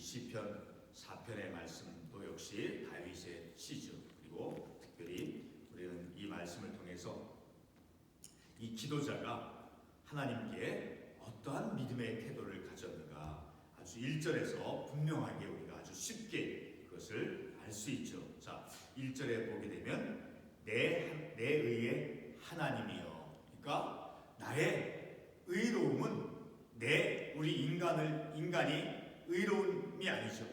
시편 4편의 말씀도 역시 다윗의 시죠. 그리고 특별히 우리는 이 말씀을 통해서 이 기도자가 하나님께 어떠한 믿음의 태도를 가졌는가 아주 1절에서 분명하게 우리가 아주 쉽게 그것을 알 수 있죠. 자, 1절에 보게 되면 내 의의 하나님이여. 그러니까 나의 의로움은 우리 인간이 의로움이 아니죠.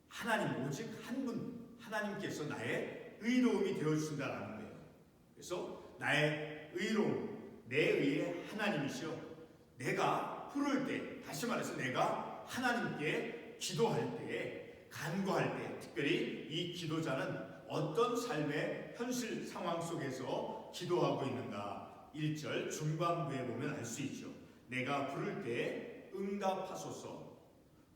하나님, 오직 한 분 하나님께서 나의 의로움이 되어주신다라는 거예요. 그래서 나의 의로움, 내 의의 하나님이시여. 내가 부를 때, 다시 말해서 내가 하나님께 기도할 때에, 간구할 때, 특별히 이 기도자는 어떤 삶의 현실 상황 속에서 기도하고 있는가. 1절 중반부에 보면 알 수 있죠. 내가 부를 때 응답하소서.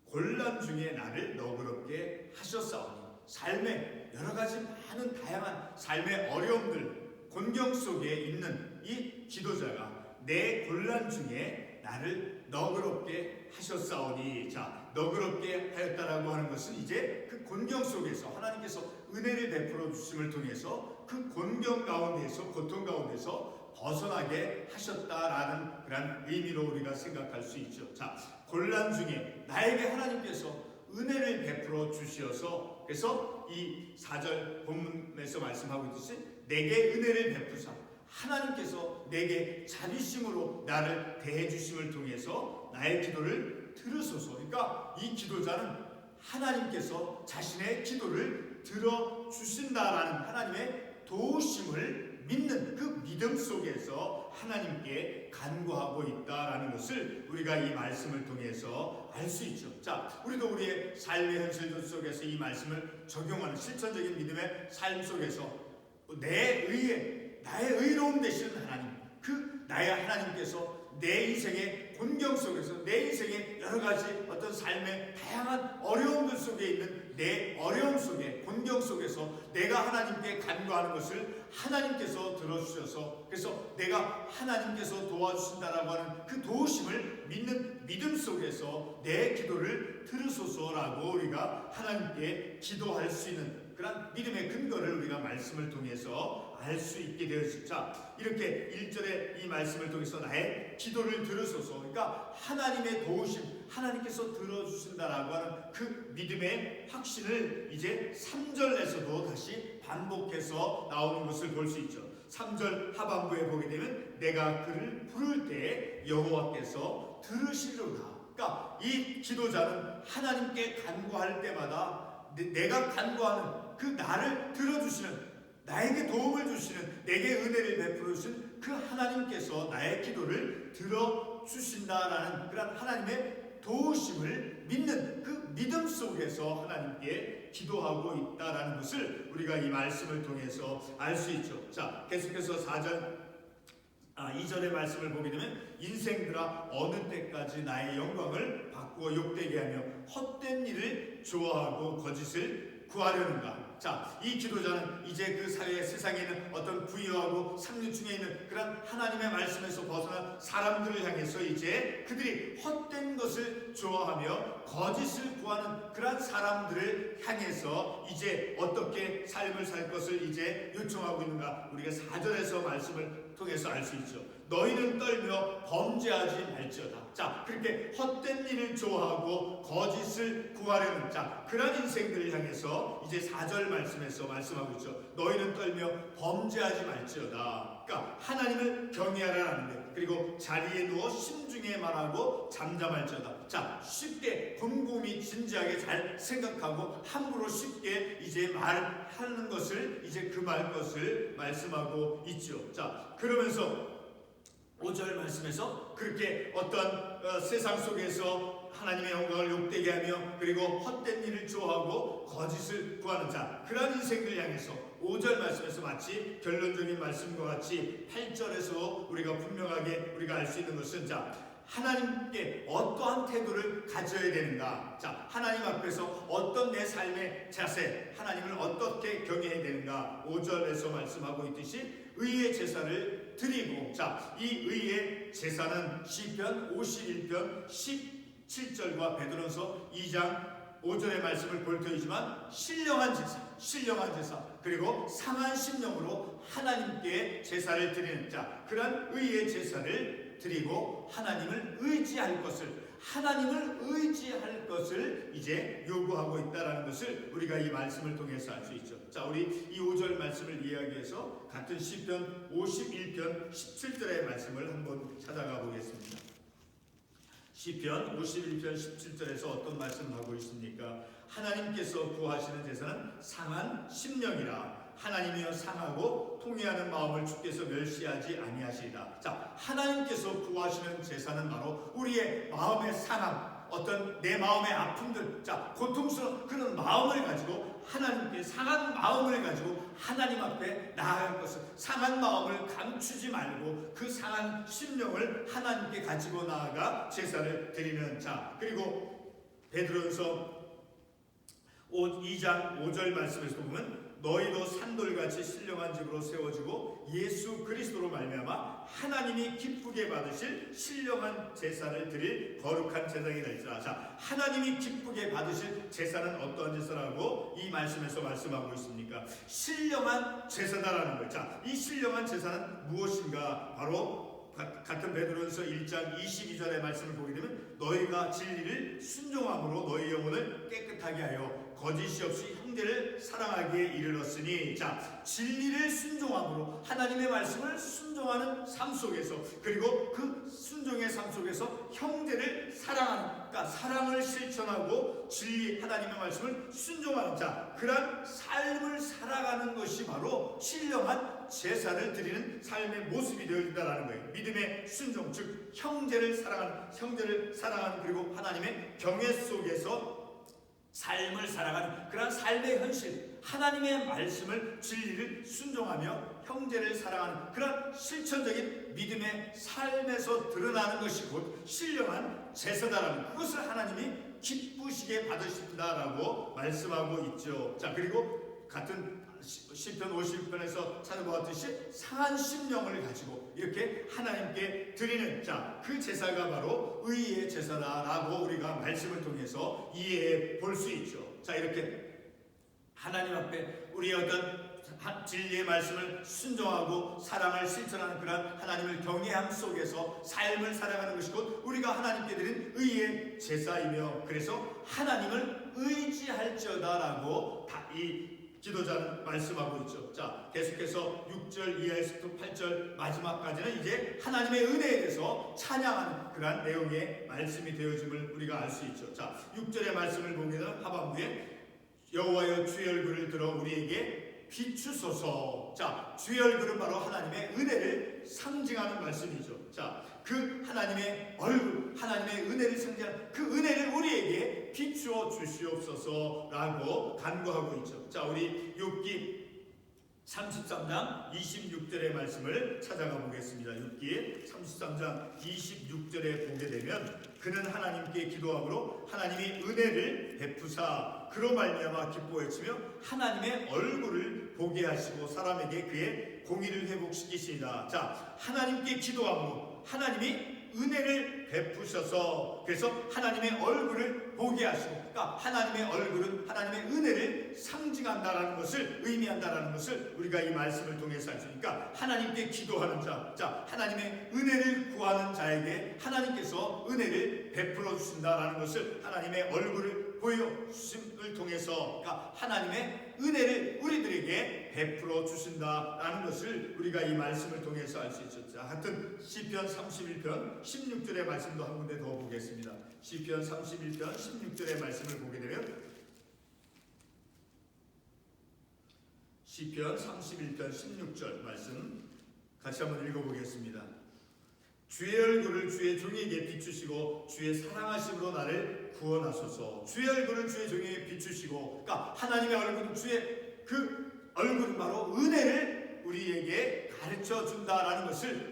곤란 중에 나를 너그럽게 하셨사오니. 삶의 여러 가지 많은 다양한 삶의 어려움들, 곤경 속에 있는 이 기도자가 내 곤란 중에 나를 너그럽게 하셨사오니. 자, 너그럽게 하였다라고 하는 것은 이제 그 곤경 속에서 하나님께서 은혜를 베풀어 주심을 통해서 그 곤경 가운데에서, 고통 가운데서 벗어나게 하셨다라는 그런 의미로 우리가 생각할 수 있죠. 자, 곤란 중에 나에게 하나님께서 은혜를 베풀어 주시어서, 그래서 이 4절 본문에서 말씀하고 있듯이 내게 은혜를 베푸사, 하나님께서 내게 자비심으로 나를 대해 주심을 통해서 나의 기도를 들으소서. 그러니까 이 기도자는 하나님께서 자신의 기도를 들어주신다라는 하나님의 도우심을 믿는 그 믿음 속에서 하나님께 간구하고 있다라는 것을 우리가 이 말씀을 통해서 알 수 있죠. 자, 우리도 우리의 삶의 현실 속에서 이 말씀을 적용하는 실천적인 믿음의 삶 속에서 나의 의로움 되시는 하나님, 그 나의 하나님께서 내 인생의 곤경 속에서, 내 인생의 여러 가지 어떤 삶의 다양한 어려움들 속에 있는 내 어려움 속에, 곤경 속에서 내가 하나님께 간구하는 것을 하나님께서 들어주셔서, 그래서 내가 하나님께서 도와주신다라고 하는 그 도우심을 믿는 믿음 속에서 내 기도를 들으소서라고 우리가 하나님께 기도할 수 있는 그런 믿음의 근거를 우리가 말씀을 통해서 알 수 있게 되었습니다. 자, 이렇게 1절의 이 말씀을 통해서 나의 기도를 들으소서. 그러니까 하나님의 도우심, 하나님께서 들어주신다라고 하는 그 믿음의 확신을 이제 3절에서도 다시 반복해서 나오는 것을 볼 수 있죠. 3절 하반부에 보게 되면 내가 그를 부를 때 여호와께서 들으시리로다. 그러니까 이 기도자는 하나님께 간구할 때마다 내가 간구하는 그 나를 들어주시는, 나에게 도움을 주시는, 내게 은혜를 베풀어 주신 그 하나님께서 나의 기도를 들어주신다라는 그런 하나님의 도우심을 믿는 그 믿음 속에서 하나님께 기도하고 있다라는 것을 우리가 이 말씀을 통해서 알 수 있죠. 자, 계속해서 2절의 말씀을 보게 되면 인생들아 어느 때까지 나의 영광을 바꾸어 욕되게 하며 헛된 일을 좋아하고 거짓을 구하려는가. 자, 이 기도자는 이제 그 사회의 세상에 있는 어떤 부유하고 상류층에 있는 그런 하나님의 말씀에서 벗어난 사람들을 향해서 이제 그들이 헛된 것을 좋아하며 거짓을 구하는 그런 사람들을 향해서 이제 어떻게 삶을 살 것을 이제 요청하고 있는가. 우리가 4절에서 말씀을 통해서 알 수 있죠. 너희는 떨며 범죄하지 말지어다. 자, 그렇게 헛된 일을 좋아하고 거짓을 구하려는, 자, 그런 인생들을 향해서 이제 4절 말씀에서 말씀하고 있죠. 너희는 떨며 범죄하지 말지어다. 그러니까 하나님을 경외하라는 데, 그리고 자리에 누워 심중에 말하고 잠잠할지어다. 자, 쉽게 곰곰이 진지하게 잘 생각하고 함부로 쉽게 이제 말하는 것을, 이제 그 말 것을 말씀하고 있죠. 자, 그러면서 5절 말씀에서 그렇게 어떤 세상 속에서 하나님의 영광을 욕되게 하며 그리고 헛된 일을 좋아하고 거짓을 구하는 자, 그런 인생들 향해서 5절 말씀에서 마치 결론적인 말씀과 같이 8절에서 우리가 분명하게 우리가 알 수 있는 것은, 자, 하나님께 어떠한 태도를 가져야 되는가. 자, 하나님 앞에서 어떤 내 삶의 자세, 하나님을 어떻게 경외해야 되는가. 5절에서 말씀하고 있듯이 의의 제사를 드리고, 자, 이 의의 제사는 시편 51편 17절과 베드로서 2장 5절의 말씀을 볼 터이지만 신령한 제사 그리고 상한 심령으로 하나님께 제사를 드리는 자, 그런 의의 제사를 드리고 하나님을 의지할 것을 이제 요구하고 있다는 것을 우리가 이 말씀을 통해서 알 수 있죠. 자, 우리 이 5절 말씀을 이야기해서 같은 시편 51편 17절의 말씀을 한번 찾아가 보겠습니다. 시편 51편 17절에서 어떤 말씀을 하고 있습니까? 하나님께서 구하시는 제사는 상한 심령이라. 하나님이여 상하고 통회하는 마음을 주께서 멸시하지 아니하시리라. 자, 하나님께서 구하시는 제사는 바로 우리의 마음의 상함, 어떤 내 마음의 아픔들, 자, 고통스러운 그런 마음을 가지고 하나님께 상한 마음을 가지고 하나님 앞에 나아갈 것을, 상한 마음을 감추지 말고 그 상한 심령을 하나님께 가지고 나아가 제사를 드리는 자. 그리고 베드로전서 2장 5절 말씀에서 보면 너희도 산돌같이 신령한 집으로 세워지고 예수 그리스도로 말미암아 하나님이 기쁘게 받으실 신령한 제사를 드릴 거룩한 제사가 될지라. 자, 하나님이 기쁘게 받으실 제사는 어떠한 제사라고 이 말씀에서 말씀하고 있습니까? 신령한 제사다라는 거예요. 자, 이 신령한 제사는 무엇인가? 바로 같은 베드로전서 1장 22절의 말씀을 보게 되면 너희가 진리를 순종함으로 너희 영혼을 깨끗하게 하여 거짓이 없이 형제를 사랑하기에 이르렀으니. 자, 진리를 순종함으로 하나님의 말씀을 순종하는 삶 속에서, 그리고 그 순종의 삶 속에서 형제를 사랑하는, 그러니까 사랑을 실천하고 진리 하나님의 말씀을 순종하는 자, 그러한 삶을 살아가는 것이 바로 신령한 제사를 드리는 삶의 모습이 되어진다는 거예요. 믿음의 순종, 즉 형제를 사랑하는 그리고 하나님의 경외 속에서 삶을 살아가는 그런 삶의 현실, 하나님의 말씀을 진리를 순종하며 형제를 사랑하는 그런 실천적인 믿음의 삶에서 드러나는 것이 곧 신령한 제사다라는, 그것을 하나님이 기쁘시게 받으신다라고 말씀하고 있죠. 자, 그리고 같은 시편 50편에서 찾아보았듯이 상한 심령을 가지고 이렇게 하나님께 드리는 자, 그 제사가 바로 의의 제사다라고 우리가 말씀을 통해서 이해해 볼 수 있죠. 자, 이렇게 하나님 앞에 우리의 어떤 진리의 말씀을 순종하고 사랑을 실천하는 그런 하나님을 경외함 속에서 삶을 살아가는 것이 곧 우리가 하나님께 드린 의의 제사이며, 그래서 하나님을 의지할지어다라고 이 지도자는 말씀하고 있죠. 자, 계속해서 6절 이하에서 8절 마지막까지는 이제 하나님의 은혜에 대해서 찬양하는 그러한 내용의 말씀이 되어짐을 우리가 알 수 있죠. 자, 6절의 말씀을 보게 되면 하반부에 여호와여 주의 얼굴을 들어 우리에게 비추소서. 자, 주의 얼굴은 바로 하나님의 은혜를 상징하는 말씀이죠. 자, 그 하나님의 얼굴, 하나님의 은혜를 상징하는 그 은혜를 우리에게 비추어 주시옵소서라고 간구하고 있죠. 자, 우리 욥기 33장 26절의 말씀을 찾아가 보겠습니다. 욥기 33장 26절에 보게 되면 그는 하나님께 기도함으로 하나님이 은혜를 베푸사 그로 말미암아 기뻐했으며 하나님의 얼굴을 보게 하시고 사람에게 그의 공의를 회복시키시니라. 자, 하나님께 기도함으로 하나님이 은혜를 베푸셔서, 그래서 하나님의 얼굴을 보게 하시고, 그러니까 하나님의 얼굴은 하나님의 은혜를 상징한다라는 것을, 의미한다라는 것을 우리가 이 말씀을 통해서 알 수 있으니까, 그러니까 하나님께 기도하는 자, 자, 하나님의 은혜를 구하는 자에게 하나님께서 은혜를 베풀어 주신다라는 것을 하나님의 얼굴을 보여주심을 통해서, 그러니까 하나님의 은혜를 우리들에게 베풀어 주신다라는 것을 우리가 이 말씀을 통해서 알 수 있죠. 자, 같은 시편 31편 16절의 말씀도 한 군데 더 보겠습니다. 시편 31편 16절의 말씀을 보게 되면 시편 31편 16절 말씀 같이 한번 읽어보겠습니다. 주의 얼굴을 주의 종에게 비추시고 주의 사랑하심으로 나를 구원하소서. 주의 얼굴을 주의 종에게 비추시고, 그러니까 하나님의 얼굴은 주의 그 얼굴은 바로 은혜를 우리에게 가르쳐 준다라는 것을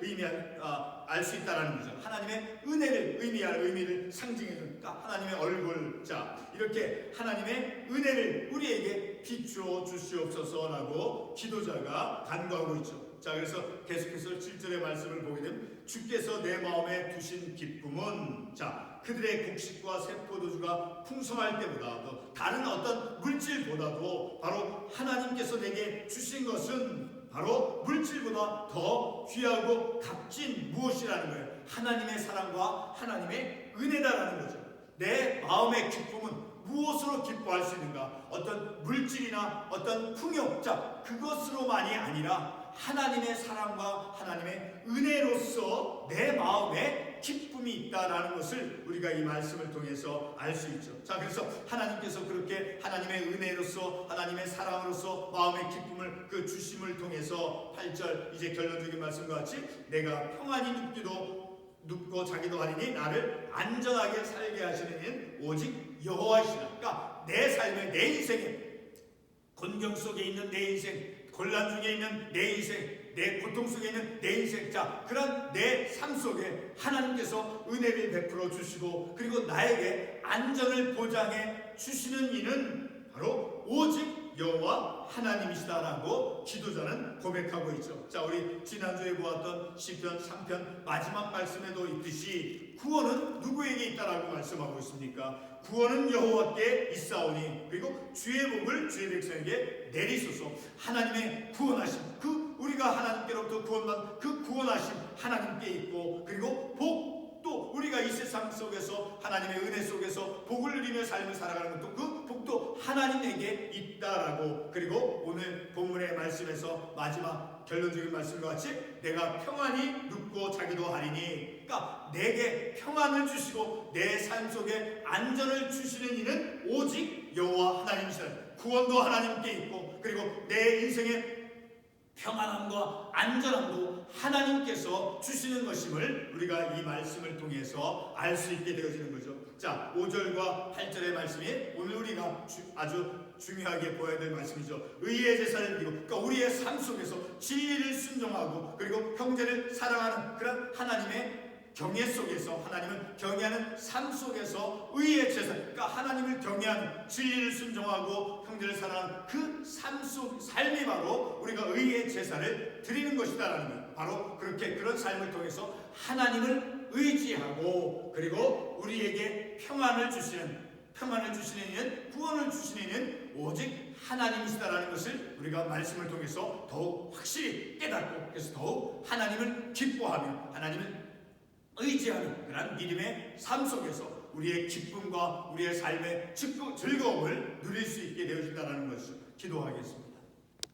알 수 있다라는 거죠. 하나님의 은혜를 의미하는, 의미를 상징해 준, 그러니까 하나님의 얼굴. 자, 이렇게 하나님의 은혜를 우리에게 비추어 주시옵소서라고 기도자가 간구하고 있죠. 자, 그래서 계속해서 7절의 말씀을 보게 되면 주께서 내 마음에 두신 기쁨은, 자, 그들의 곡식과 세포도주가 풍성할 때보다도 다른 어떤 물질보다도 바로 하나님께서 내게 주신 것은 바로 물질보다 더 귀하고 값진 무엇이라는 거예요. 하나님의 사랑과 하나님의 은혜다라는 거죠. 내 마음의 기쁨은 무엇으로 기뻐할 수 있는가? 어떤 물질이나 어떤 풍요, 자, 그것으로만이 아니라 하나님의 사랑과 하나님의 은혜로서 내 마음에 기쁨이 있다라는 것을 우리가 이 말씀을 통해서 알 수 있죠. 자, 그래서 하나님께서 그렇게 하나님의 은혜로서 하나님의 사랑으로서 마음의 기쁨을 그 주심을 통해서 8절 이제 결론적인 말씀과 같이 내가 평안히 눕고 자기도 하리니 나를 안전하게 살게 하시는 이는 오직 여호와이시라. 그러니까 내 삶의 내 인생에 곤경 속에 있는 내 인생, 곤란 중에 있는 내 인생, 내 고통 속에 있는 내 인생, 자, 그런 내 삶 속에 하나님께서 은혜를 베풀어 주시고 그리고 나에게 안전을 보장해 주시는 이는 바로 오직 여호와 하나님이시다라고 기도자는 고백하고 있죠. 자, 우리 지난주에 보았던 시편 3편 마지막 말씀에도 있듯이 구원은 누구에게 있다라고 말씀하고 있습니까? 구원은 여호와께 있사오니 그리고 주의 복을 주의 백성에게 내리소서. 하나님의 구원하심, 그 우리가 하나님께로부터 구원받은 그 구원하심 하나님께 있고 그리고 복, 또 우리가 이 세상 속에서 하나님의 은혜 속에서 복을 누리며 삶을 살아가는 것도 그 복도 하나님에게 있다라고. 그리고 오늘 본문의 말씀에서 마지막 결론적인 말씀과 같이 내가 평안히 눕고 자기도 하리니, 그러니까 내게 평안을 주시고 내 삶 속에 안전을 주시는 이는 오직 여호와 하나님이시라. 구원도 하나님께 있고 그리고 내 인생의 평안함과 안전함도 하나님께서 주시는 것임을 우리가 이 말씀을 통해서 알 수 있게 되어지는 거죠. 자, 5절과 8절의 말씀이 오늘 우리가 아주 중요하게 보아야 될 말씀이죠. 의의 제사를 드리고, 그러니까 우리의 삶 속에서 진리를 순종하고 그리고 형제를 사랑하는 그런 하나님의 경외 속에서, 하나님을 경외하는 삶 속에서 의의 제사, 그러니까 하나님을 경외하는, 진리를 순종하고 형제를 사랑하는 그 삶이 바로 우리가 의의 제사를 드리는 것이다라는 거예요. 바로 그렇게 그런 삶을 통해서 하나님을 의지하고 그리고 우리에게 평안을 주시는 이는, 구원을 주시는 이는 오직 하나님이시다라는 것을 우리가 말씀을 통해서 더욱 확실히 깨닫고, 그래서 더욱 하나님을 기뻐하며 하나님을 의지하는 그런 믿음의 삶 속에서 우리의 기쁨과 우리의 삶의 즐거움을 누릴 수 있게 되어진다는 것을 기도하겠습니다.